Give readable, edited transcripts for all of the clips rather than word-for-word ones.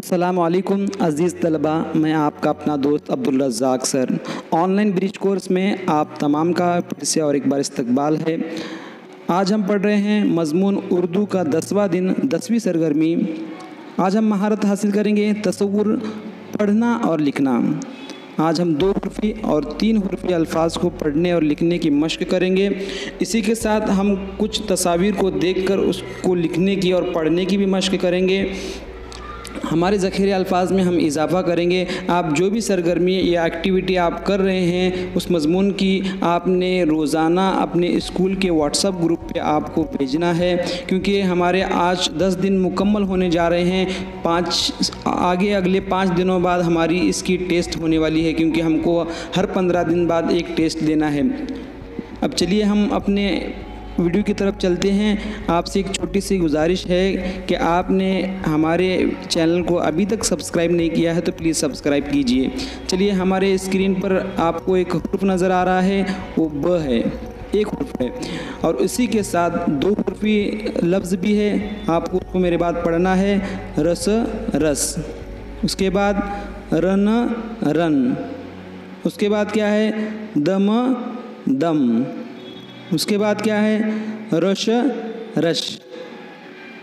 अस्सलाम वालेकुम अज़ीज़ तलबा, मैं आपका अपना दोस्त Abdul रज़्ज़ाक sir. Online bridge course में आप तमाम का फिर से और एक बार इस्तकबाल है। आज हम पढ़ रहे हैं मज़मून उर्दू का 10वां दिन 10वीं सरगर्मी। आज हम महारत हासिल करेंगे तसव्वुर, पढ़ना और लिखना। आज हम 2 हुर्फ़ी और 3 हुर्फ़ी अल्फाज को पढ़ने और लिखने की मश्क करेंगे। इसी के साथ हम कुछ तस्वीर को देखकर उसको लिखने की और पढ़ने की भी मश्क करेंगे। हमारे ज़ख़ीरे अल्फाज में हम इजाफ़ा करेंगे। आप जो भी सरगर्मी या एक्टिविटी आप कर रहे हैं उस मज़मून की आपने रोज़ाना अपने स्कूल के व्हाट्सएप ग्रुप पे आपको भेजना है, क्योंकि हमारे आज 10 दिन मुकम्मल होने जा रहे हैं। अगले 5 दिनों बाद हमारी इसकी टेस्ट होने वाली है, क्योंकि हमको हर 15 दिन बाद एक टेस्ट देना है। अब चलिए हम अपने वीडियो की तरफ चलते हैं। आपसे एक छोटी सी गुजारिश है कि आपने हमारे चैनल को अभी तक सब्सक्राइब नहीं किया है तो प्लीज़ सब्सक्राइब कीजिए। चलिए, हमारे स्क्रीन पर आपको एक हुर्फ़ नज़र आ रहा है, वो ब है, एक हुर्फ़ है और इसी के साथ 2 हुर्फ़ी लफ्ज़ भी है। आपको उसको मेरे बाद पढ़ना है। रस रस, उसके बाद रन रन, उसके बाद क्या है दम दम, उसके बाद क्या है रश रश,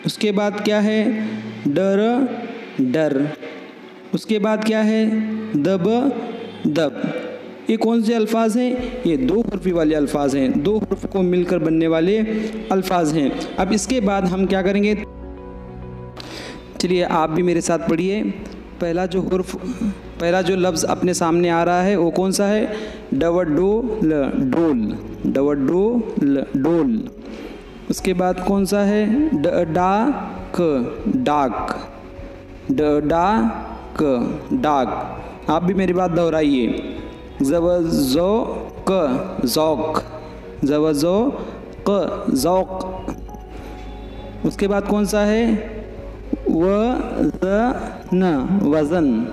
उसके बाद क्या है डर डर, उसके बाद क्या है दब दब। ये कौन से अल्फाज हैं? ये 2 हुर्फ़ी वाले अल्फाज हैं, 2 हुर्फ़ को मिलकर बनने वाले अल्फाज हैं। अब इसके बाद हम क्या करेंगे, चलिए आप भी मेरे साथ पढ़िए। पहला जो लफ्ज़ अपने सामने आ रहा है वो कौन सा है? डवडोल डोल, डवडोल डोल। उसके बाद कौन सा है? डाक डाक, डाक डाक। आप भी मेरी बात दोहराइए। ज़वज़ोक़ ज़ौक़, ज़वज़ोक़ ज़ौक़। उसके बाद कौन सा है? वज़न वज़न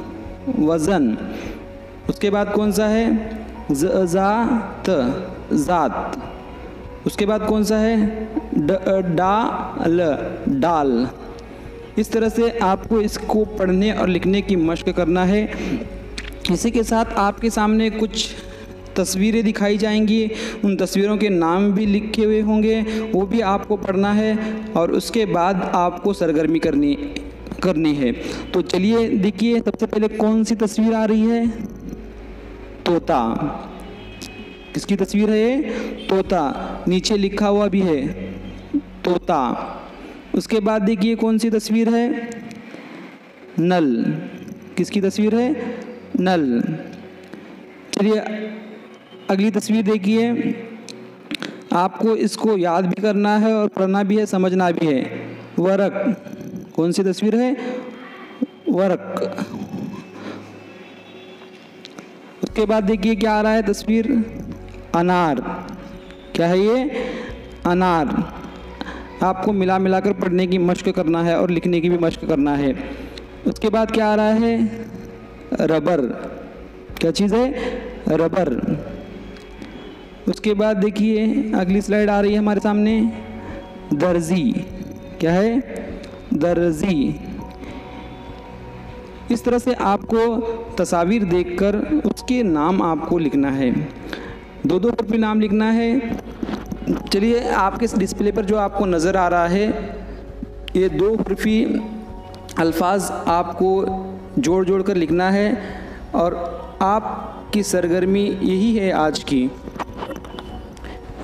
वज़न। उसके बाद कौन सा है? ज़ात ज़ात। उसके बाद कौन सा है? डाल डाल। इस तरह से आपको इसको पढ़ने और लिखने की मश्क करना है। इसी के साथ आपके सामने कुछ तस्वीरें दिखाई जाएंगी, उन तस्वीरों के नाम भी लिखे हुए होंगे, वो भी आपको पढ़ना है और उसके बाद आपको सरगर्मी करनी है। तो चलिए देखिए, सबसे पहले कौन सी तस्वीर आ रही है? तोता। किसकी तस्वीर है ये? तोता। नीचे लिखा हुआ भी है तोता। उसके बाद देखिए कौन सी तस्वीर है? नल। किसकी तस्वीर है? नल। चलिए अगली तस्वीर देखिए। आपको इसको याद भी करना है और पढ़ना भी है, समझना भी है। वरक। कौन सी तस्वीर है? वरक। उसके बाद देखिए क्या आ रहा है तस्वीर? अनार। क्या है ये? अनार। आपको मिला मिलाकर पढ़ने की मश्क करना है और लिखने की भी मश्क करना है। उसके बाद क्या आ रहा है? रबर। क्या चीज़ है? रबर। उसके बाद देखिए अगली स्लाइड आ रही है हमारे सामने, दर्जी। क्या है? दर्जी। इस तरह से आपको तस्वीर देखकर उसके नाम आपको लिखना है। 2 हुर्फ़ी नाम लिखना है। चलिए आपके डिस्प्ले पर जो आपको नज़र आ रहा है, ये 2 हुर्फ़ी अल्फाज आपको जोड़ जोड़ कर लिखना है और आपकी सरगर्मी यही है आज की।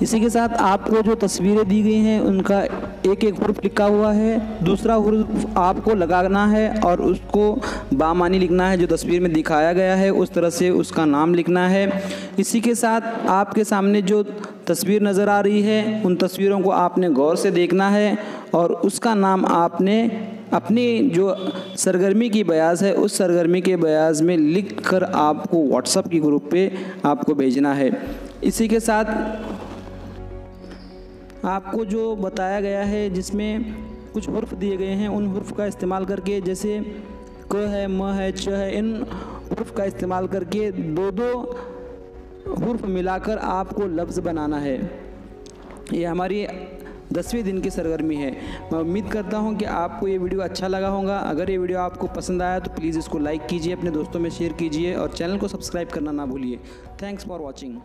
इसी के साथ आपको जो तस्वीरें दी गई हैं उनका एक एक हुर्फ़ लिखा हुआ है, दूसरा हुर्फ़ आपको लगाना है और उसको बामानी लिखना है। जो तस्वीर में दिखाया गया है उस तरह से उसका नाम लिखना है। इसी के साथ आपके सामने जो तस्वीर नज़र आ रही है उन तस्वीरों को आपने गौर से देखना है और उसका नाम आपने अपनी जो सरगर्मी की बयाज़ है उस सरगर्मी के बयाज़ में लिख कर आपको व्हाट्सएप की ग्रुप पे आपको भेजना है। इसी के साथ आपको जो बताया गया है जिसमें कुछ हुर्फ़ दिए गए हैं, उन हुर्फ़ का इस्तेमाल करके, जैसे क है, म है, च है, इन हुर्फ़ का इस्तेमाल करके 2 हुर्फ़ मिलाकर आपको लफ्ज़ बनाना है। ये हमारी 10वें दिन की सरगर्मी है। मैं उम्मीद करता हूं कि आपको ये वीडियो अच्छा लगा होगा। अगर ये वीडियो आपको पसंद आया तो प्लीज़ इसको लाइक कीजिए, अपने दोस्तों में शेयर कीजिए और चैनल को सब्सक्राइब करना ना भूलिए। Thanks for watching.